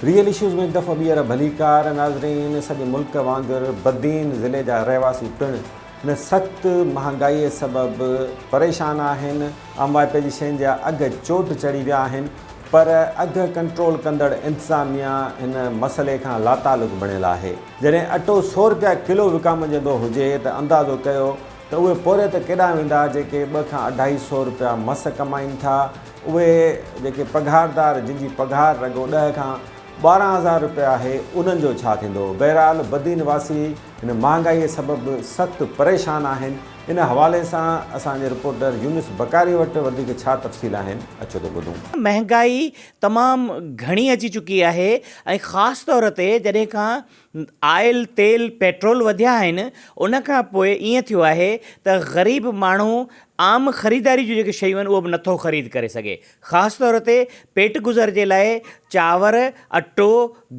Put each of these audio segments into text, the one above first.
Real issues में एक दफ़ो ॿीहर भलीकार नाज़रीन। सॼे मुल्क वांगुरु बदीन ज़िले जा रहवासी पिणु हिन सख़्तु महांगाईअ सबबु परेशान आहिनि। आम वाइपे जी शयुनि जा अघु चोट चढ़ी विया आहिनि, पर अघु कंट्रोल कंदड़ इंतिज़ामिया हिन मसइले खां लातालुक़ बणियल आहे। जॾहिं अटो 100 रुपया किलो विकामजंदो हुजे त अंदाज़ो कयो त उहे पोरे त केॾांहुं वेंदा जेके 200 खां 250 रुपया मस कमाइनि था। उहे जेके पघारदार जिन जी पघार रगो 10 खां 12,000 रुपया आहे, उन्हनि जो छा थींदो? बहरहाल बदीन वासी हिन महांगाईअ सबबु सख़्तु परेशान आहिनि। इन हवाले सां असांजे रिपोर्टर यूनुस बकारी वटि वधीक छा तफ़सील आहिनि, अचो त ॿुधूं। महंगाई तमामु घणी अची चुकी आहे ऐं ख़ासि तौर ते जॾहिं खां आयल तेल पेट्रोल वधिया आहिनि, उन खां पोइ ईअं थियो आहे त ग़रीब माण्हू आम ख़रीदारी जूं जेके शयूं आहिनि उहो बि नथो ख़रीद करे सघे। ख़ासि तौर ते पेट गुज़र जे लाइ चांवर, अटो,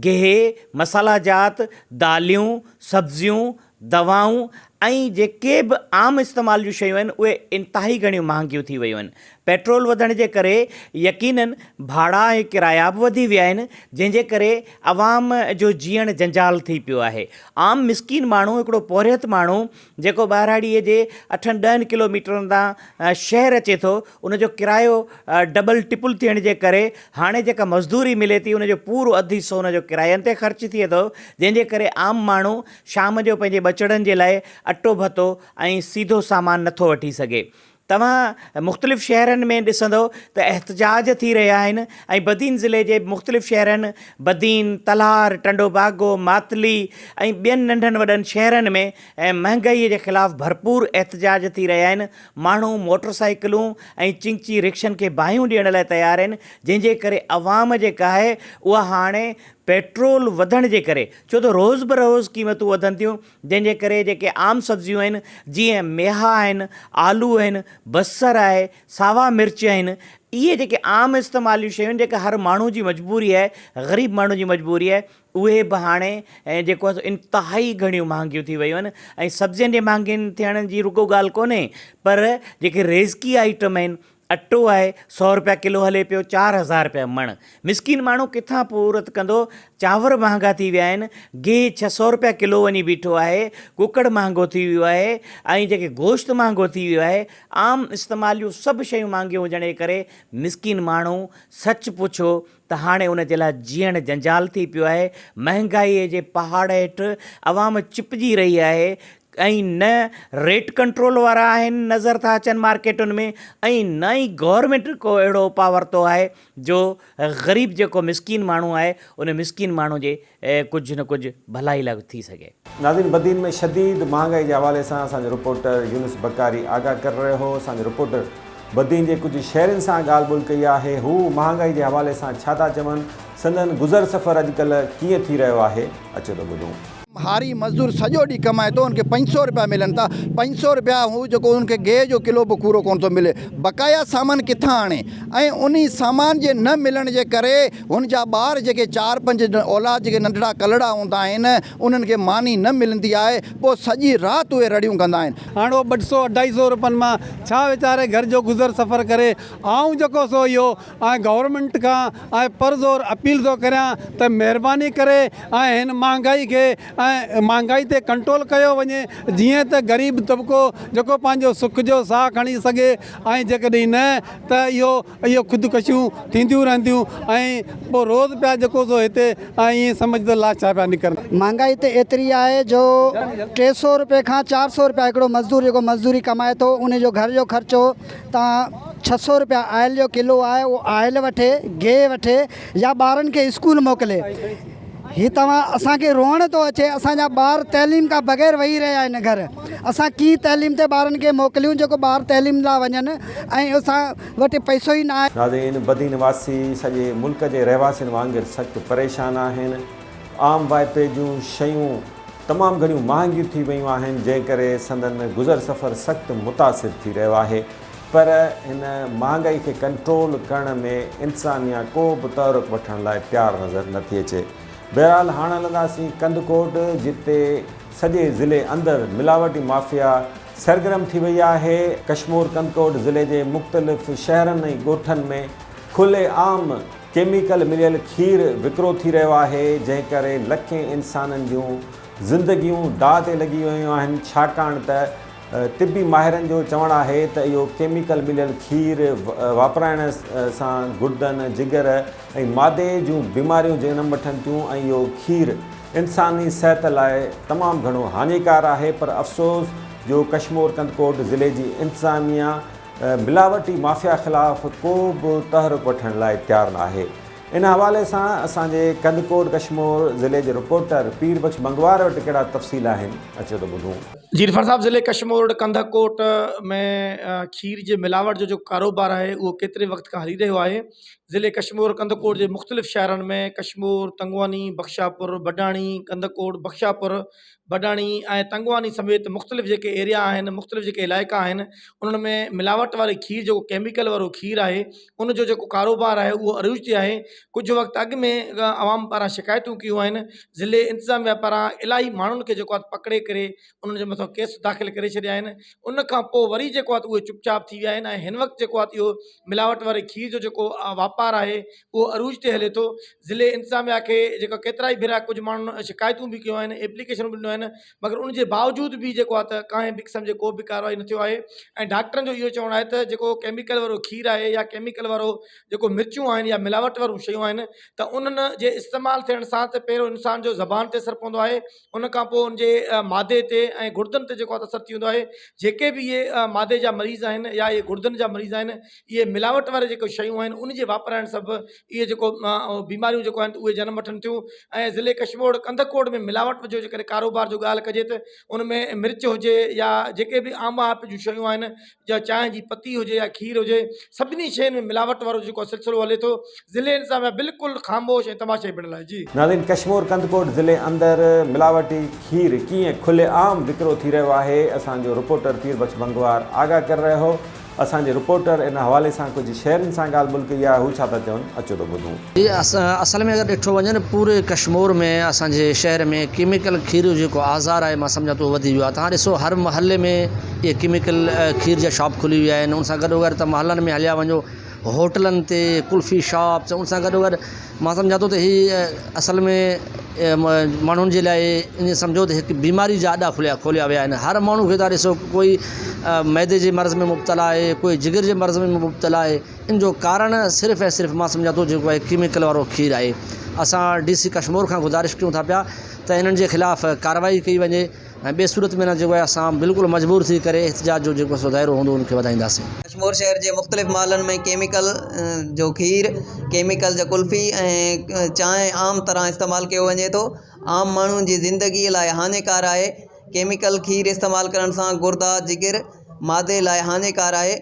गेहु, मसाला जात, दालियूं, सब्जियूं, दवाऊं ऐं जेके बि आम इस्तेमाल जूं शयूं आहिनि उहे इंतिहाई घणियूं महांगियूं थी वियूं आहिनि। पेट्रोल वधण जे करे यकीनन भाड़ा ऐं किराया बि वधी विया आहिनि, जंहिंजे करे अवाम जो जीअण जंजाल थी पियो आहे। आम मिसकीन माण्हू, हिकिड़ो पोरियत माण्हू जेको ॿाहिराड़ीअ जे 8-10 किलोमीटरनि तां शहर अचे थो, उनजो किरायो डबल टिपुल थियण जे करे हाणे जेका मज़दूरी मिले थी उनजो पूरो अधु हिसो उनजो किरायनि ते ख़र्च थिए थो, जंहिंजे करे आम माण्हू शाम जो पंहिंजे बचड़नि जे लाइ अटो भतो ऐं सीधो सामान नथो वठी सघे। तव्हां मुख़्तलिफ़ शहरनि में ॾिसंदो त एहतजाज थी रहिया आहिनि ऐं बदीन ज़िले जे मुख़्तलिफ़ शहरनि बदीन, तलार, टंडोबागो, मातली ऐं ॿियनि नंढनि वॾनि शहरनि में महांगाईअ जे ख़िलाफ़ु भरपूर एहतजाज थी रहिया आहिनि। माण्हू मोटरसाइकिलूं ऐं चिंची रिक्शनि खे बाहियूं ॾियण लाइ तयारु आहिनि, जंहिंजे करे अवाम जेका आहे उहा हाणे पेट्रोल वधण जे करे, छो त रोज़ बरोज़ क़ीमतूं वधनि थियूं, जंहिंजे करे जेके आम सब्जियूं आहिनि जीअं मेहा आहिनि, आलू आहिनि, बसर आहे, सावा मिर्च आहिनि, इहे जेके आम इस्तेमाल जूं शयूं आहिनि जेका हर माण्हू जी मजबूरी आहे, ग़रीब माण्हू जी मजबूरी आहे, उहे बि हाणे जेको आहे इंतिहाई घणियूं महांगियूं थी वियूं आहिनि। ऐं सब्जियुनि जे महांगियुनि थियण जी रुगो ॻाल्हि कोन्हे, पर जेके रेज़की आइटम आहिनि, अटो आहे 100 रुपया किलो हले पियो, 4,000 रुपया मण। मिसकीन माण्हू किथां पूरत कंदो? चांवर महांगा थी विया आहिनि, गेहु 600 रुपया किलो वञी बीठो आहे, कुकड़ महांगो थी वियो आहे ऐं जेके गोश्त महांगो थी वियो आहे। आम इस्तेमाल जूं सभु शयूं महांगियूं हुजण जे करे मिसकीन माण्हू सच पुछो त हाणे उन जे लाइ जीअण जंजाल थी पियो आहे। महांगाईअ जे पहाड़ हेठि अवाम चिपजी रही आहे ऐं न रेट कंट्रोल वारा आहिनि, नज़र था अचनि मार्केटुनि में, ऐं न ई गवर्नमेंट को अहिड़ो उपाउ वरितो आहे जो ग़रीब जेको मिसकीन माण्हू आहे उन मिसकीन माण्हू जे कुझु न कुझु भलाई लाइ थी सघे। नाज़रीन, बदीन में शदीद महांगाई जे हवाले सां असांजो रिपोर्टर यूनुस बकारी आगाह करे रहियो हो। असांजो रिपोर्टर बदीन जे कुझु शहरनि सां ॻाल्हि ॿोल कई आहे। हू महांगाई जे हवाले सां छा था चवनि, संदन गुज़र सफ़र अॼुकल्ह कीअं थी रहियो आहे, अचो त ॿुधूं। हारी मज़दूर सॼो ॾींहुं कमाए थो, उनखे 500 रुपया मिलनि था। 500 रुपया हू जेको उनखे गेह जो किलो बि पूरो कोन थो मिले, बक़ाया सामान किथां आणे? ऐं उन सामान जे न मिलण जे करे हुन जा ॿार जेके 4-5 औलाद जेके नंढड़ा कलड़ा हूंदा आहिनि, उन्हनि खे मानी न मिलंदी आहे, पोइ सॼी राति उहे रड़ियूं कंदा आहिनि। हाणे 200-250 रुपयनि मां छा वीचारे घर जो गुज़र सफ़र करे। आऊं जेको सो इहो ऐं गवर्नमेंट खां ऐं परज़ोर अपील थो करियां त महिरबानी करे ऐं हिन महांगाई खे ऐं महांगाई ते कंट्रोल कयो वञे, जीअं त ग़रीब तबिको जेको पंहिंजो सुख जो साह खणी सघे। ऐं जेकॾहिं न त इहो ख़ुदिकशियूं थींदियूं रहंदियूं ऐं पोइ रोज़ पिया जेको सो हिते ऐं ईअं सम्झ त लाचार पिया निकिरनि। महांगाई त एतिरी आहे जो 300 रुपये खां 400 रुपया हिकिड़ो मज़दूर जेको मज़दूरी कमाए थो, उनजो घर जो ख़र्चो तव्हां 600 रुपया आयल जो किलो आहे, उहो आयल वठे, गेह वठे या ॿारनि खे स्कूल मोकिले। हीअ तव्हां असांखे रोअण थो अचे, असांजा ॿार तइलीम खां बग़ैर वेही रहिया आहिनि घर। असां कीअं तइलीम ते ॿारनि खे मोकिलियूं जेको ॿार तइलीम लाइ वञनि ऐं असां वटि पैसो ई न आहे। नाज़रीन, बदीन वासी सॼे मुल्क जे रहवासियुनि वांगुरु सख़्तु परेशान आहिनि। आम वाइपे जूं शयूं तमामु घणियूं महांगियूं थी वियूं आहिनि, जंहिं करे संदन गुज़र सफ़र सख़्तु मुतासिर थी रहियो आहे। पर हिन महांगाई खे कंट्रोल करण में इंतिज़ामिया को बि तहरुक वठण लाइ तयारु नज़र नथी अचे। बहरहाल हाणे हलंदासीं कंदकोट, जिते सॼे ज़िले अंदरि मिलावटी माफ़िया सरगर्म थी वई आहे। कश्मीर कंदकोट ज़िले जे मुख़्तलिफ़ शहरनि ऐं ॻोठनि में खुले आम केमिकल मिलियल खीर विकिरो थी रहियो आहे, जंहिं करे लखें इंसाननि जूं ज़िंदगियूं दाह ते लॻी वियूं आहिनि, छाकाणि त तिबी माहिरनि जो चवणु आहे त इहो केमिकल मिलियल खीर वापराइण सां गुर्दनि, जिगर ऐं मादे जूं बीमारियूं जनम वठनि थियूं ऐं इहो खीर इंसानी सिहत लाइ तमामु घणो हानिकार आहे। पर अफ़सोस जो कश्मीर कंदकोट ज़िले जी इंतिज़ामिया मिलावटी माफ़िया ख़िलाफ़ु को बि तहरुक वठण लाइ तयारु न आहे। इन हवाले सां असांजे कंदकोट कश्मीर ज़िले जे रिपोर्टर पीर बख्श मंगवार वटि कहिड़ा तफ़सील आहिनि, अचो त ॿुधूं। जी इरफान साहब, ज़िले कश्मीर कंदकोट में खीर जे मिलावट जो कारोबार आहे उहो केतिरे वक़्त खां हली रहियो आहे। ज़िले कश्मीर कंदकोट जे मुख़्तलिफ़ शहरनि में कश्मीर, तंगवानी, बख्शापुर, बडाणी, कंदकोट, बख्शापुर, बडाणी ऐं तंगवानी समेत मुख़्तलिफ़ जेके एरिया आहिनि, मुख़्तलिफ़ जेके इलाइक़ा आहिनि, उन्हनि में मिलावट वारी खीर जेको केमिकल वारो खीर आहे उनजो जेको कारोबार आहे उहो अरूज ते आहे। कुझु वक़्तु अॻु में आवाम पारां शिकायतूं कयूं आहिनि। ज़िले इंतिज़ामिया पारां इलाही माण्हुनि खे जेको आहे पकिड़े करे उन्हनि जे मथां केस दाख़िल करे छॾिया आहिनि। उन खां पोइ वरी जेको आहे उहे चुपचाप थी विया आहिनि ऐं हिन वक़्तु जेको आहे इहो मिलावट वारे खीर जो जेको वापारु आहे उहो अरूज ते हले थो। ज़िले इंतिज़ामिया खे जेको केतिरा ई भेरा कुझु माण्हुनि शिकायतूं बि कयूं आहिनि, एप्लीकेशन बि ॾिनो आहिनि, मगर उनजे बावजूद बि जेको आहे त कंहिं बि क़िस्म जे को बि कार्रवाई न थियो आहे। ऐं डॉक्टरनि जो इहो चवणु आहे त जेको केमिकल वारो खीर आहे या केमिकल वारो जेको मिर्चूं आहिनि या मिलावट वारियूं शयूं आहिनि त उन्हनि जे इस्तेमालु थियण सां त पहिरियों इंसान जो ज़बान ते असरु पवंदो आहे, उन खां पोइ उनजे मादे ते ऐं गुर्दनि ते जेको आहे असरु थी वेंदो आहे। जेके बि इहे मादे जा मरीज़ आहिनि या इहे गुर्दनि जा मरीज़ आहिनि, इहे मिलावट वारे जेके शयूं आहिनि उनजे वापराइण सभु इहे जेको बीमारियूं जेको आहिनि उहे जनम वठनि थियूं। ऐं ज़िले कश्मीर कंदकोट में मिलावट जो जेकॾहिं कारोबार जो ॻाल्हि कजे त उनमें मिर्च हुजे या जेके बि आम आप जूं शयूं आहिनि या चांहि जी पती हुजे या खीर हुजे, सभिनी शयुनि में मिलावट वारो जेको सिलसिलो हले थो। ज़िले इंतिज़ामिया बिल्कुलु ख़ामोश ऐं तमाशे पिणु लाइ। जी नाज़रीन, कश्मीर कंदकोट ज़िले अंदरि मिलावटी खीर कीअं खुले आम विकिरो थी रहियो आहे, असांजो रिपोर्टर पीर बख्श मंगवार आगाह करे रहियो हो। असांजे रिपोर्टर इन हवाले सां कुझु शहरनि सां ॻाल्हि ॿोल कई आहे, हू छा था चवनि, अचो त ॿुधूं। जी असल में अगरि ॾिठो वञे न पूरे कश्मीर में असांजे शहर में केमिकल खीर जो जेको आज़ार आहे मां सम्झा थो वधी वियो आहे। तव्हां ॾिसो हर महले में इहे केमिकल खीर जा शॉप खुली विया आहिनि। उन सां गॾोगॾु त महलनि में हलिया वञो होटलनि ते कुल्फ़ी शॉप्स, उन सां गॾोगॾु मां सम्झा थो त हीअ असल में माण्हुनि जे लाइ ईअं सम्झो त हिकु बीमारी जा अॾा खोलिया विया आहिनि। हर माण्हू खे था ॾिसो कोई मैदे जे मर्ज़ में मुब्तला आहे, कोई जिगर जे मर्ज़ में मुब्तला आहे। इन जो कारण सिर्फ़ु ऐं सिर्फ़ु मां सम्झा थो जेको आहे केमिकल वारो खीर आहे। असां DC कश्मीर खां गुज़ारिश कयूं था पिया त इन्हनि जे ख़िलाफ़ु कार्रवाई कई वञे ऐं ॿिए सूरत में न जेको आहे असां बिल्कुलु मजबूर थी करे एहतिजाज जो जेको दाइरो हूंदो उनखे वधाईंदासीं। कश्मीर शहर जे मुख़्तलिफ़ महलनि में केमिकल जो खीर, केमिकल जो कुल्फ़ी ऐं चांहि आम तरह इस्तेमालु कयो वञे थो। आम माण्हुनि जी ज़िंदगीअ लाइ हानिकार आहे। केमिकल खीर इस्तेमालु करण सां गुर्दा, जिगर, मादे लाइ हानिकार आहे।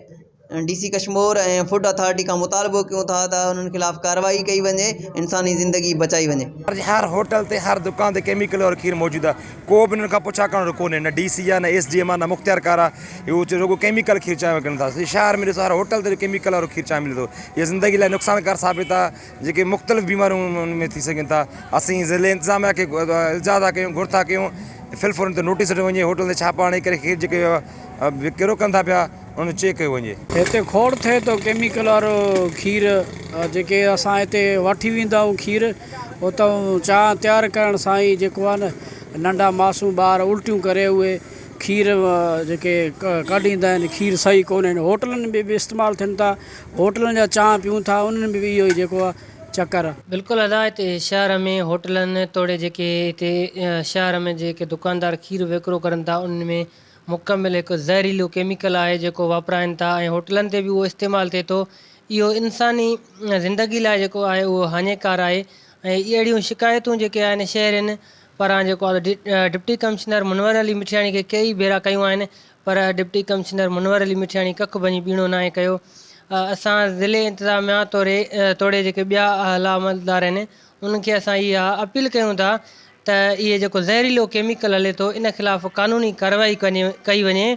DC कश्मीर ऐं फूड अथॉरिटी खां मुतालबो कयूं था त उन्हनि ख़िलाफ़ु कार्रवाई कई वञे, इंसानी ज़िंदगी बचाई वञे। हर होटल ते हर दुकान ते केमिकल और खीर मौजूदु आहे। को बि उन्हनि खां पुछा करण कोन्हे, न DC आहे, न SDM आहे, न मुख्तियार कार आहे। इहो रुगो केमिकल खीर चांहि विकिणनि था। शहर में ॾिसो हर होटल ते केमिकल वारो खीर चांहि मिले थो। इहा ज़िंदगी लाइ नुक़सानकार साबित आहे, जेके मुख़्तलिफ़ बीमारियूं उनमें थी सघनि था। असीं ज़िले इंतिज़ामिया खे इल्ज़ाम था कयूं, घुर था कयूं, फिलफुरन ते नोटिस ॾिनो वञे, होटल ते छापा हणी करे खीर जेके विकिरो कनि था पिया उन चेक कयो वञे। हिते खोड़ थिए थो केमिकल वारो खीर, जेके असां हिते वठी वेंदा आहियूं खीर, उतां चांहि तयारु करण सां ई जेको आहे न नंढा मासूम ॿार उल्टियूं करे उहे खीर जेके कढींदा आहिनि, खीर सही कोन्हे। होटलनि में बि इस्तेमालु थियनि था, होटलनि जा चांहि पियूं था, उन्हनि में बि इहो ई जेको आहे चकर। बिल्कुलु अदा, हिते शहर में होटलनि तोड़े जेके हिते शहर में जेके दुकानदार खीर विकिरो करनि था उन में मुकमिल हिकु ज़हरीलो केमिकल आहे जेको वापराइनि था ऐं होटलनि ते बि उहो इस्तेमालु थिए थो। इहो इंसानी ज़िंदगी लाइ जेको आहे उहो हानिकार आहे। ऐं अहिड़ियूं शिकायतूं जेके आहिनि शहरनि पारां जेको आहे डिप्टी कमिश्नर मुनवर अली मिठियाणी खे कई भेरा कयूं आहिनि, पर डिप्टी कमिश्नर मुनवर अली मिठियाणी कख भञी बीणो न आहे कयो। असां ज़िले इंतिज़ामिया तोड़े जेके ॿिया आला अमलदार आहिनि उन्हनि खे असां इहा अपील कयूं था त इहे जेको ज़हरीलो केमिकल हले थो इन ख़िलाफ़ु कानूनी कार्रवाई कई वञे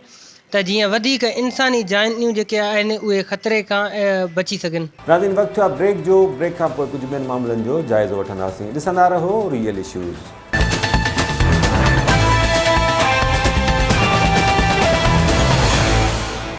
त जीअं वधीक इंसानी जानियूं जेके आहिनि उहे ख़तरे खां बची सघनि। नाज़रीन, वक़्तु आहे ब्रेक जो। ब्रेक खां पोइ कुझु ॿियनि मामलनि जो जाइज़ो वठंदासीं। ॾिसंदा रहो रियल इश्यूज़।